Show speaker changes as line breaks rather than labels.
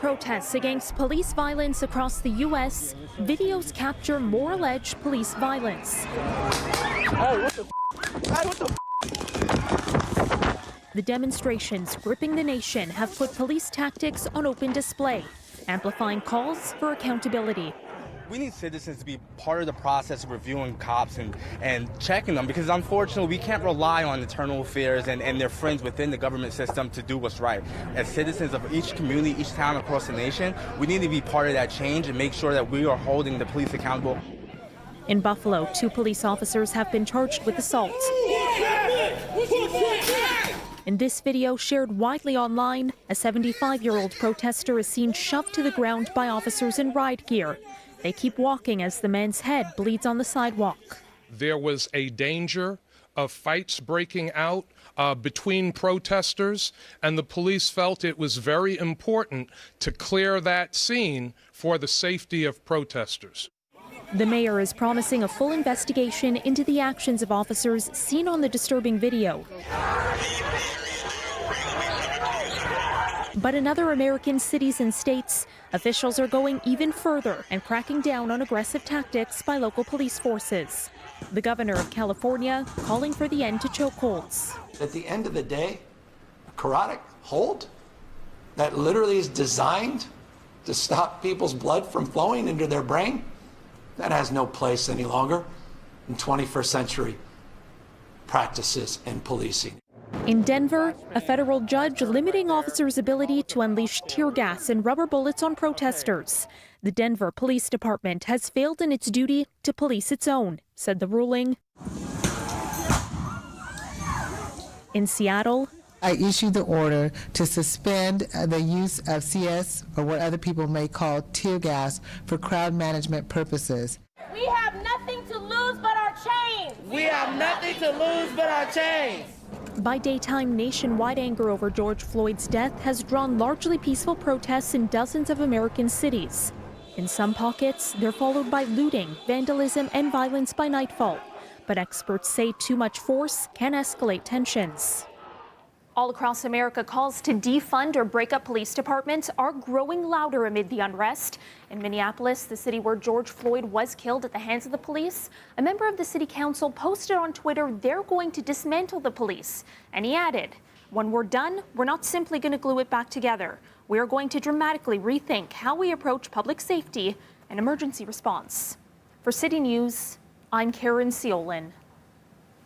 protests against police violence across the U.S., videos capture more alleged police violence. The demonstrations gripping the nation have put police tactics on open display, amplifying calls for accountability.
We need citizens to be part of the process of reviewing cops and checking them, because unfortunately we can't rely on internal affairs and their friends within the government system to do what's right. As citizens of each community, each town across the nation, we need to be part of that change and make sure that we are holding the police accountable.
In Buffalo, 2 police officers have been charged with assault. In this video shared widely online, a 75-year-old protester is seen shoved to the ground by officers in riot gear. They keep walking as the man's head bleeds on the sidewalk.
There was a danger of fights breaking out between protesters, and the police felt it was very important to clear that scene for the safety of protesters.
The mayor is promising a full investigation into the actions of officers seen on the disturbing video. But in other American cities and states, officials are going even further and cracking down on aggressive tactics by local police forces. The governor of California calling for the end to chokeholds.
At the end of the day, a carotid hold that literally is designed to stop people's blood from flowing into their brain, that has no place any longer in 21st century practices in policing.
In Denver, a federal judge limiting officers' ability to unleash tear gas and rubber bullets on protesters. The Denver Police Department has failed in its duty to police its own, said the ruling. In Seattle,
I issued the order to suspend the use of CS, or what other people may call tear gas, for crowd management purposes.
We have nothing to lose but our chains.
We have nothing to lose but our chains.
By daytime, nationwide anger over George Floyd's death has drawn largely peaceful protests in dozens of American cities. In some pockets, they're followed by looting, vandalism, and violence by nightfall. But experts say too much force can escalate tensions. All across America, calls to defund or break up police departments are growing louder amid the unrest. In Minneapolis, the city where George Floyd was killed at the hands of the police, a member of the city council posted on Twitter they're going to dismantle the police. And he added, "When we're done, we're not simply going to glue it back together. We are going to dramatically rethink how we approach public safety and emergency response." For City News, I'm Caryn Ceolin.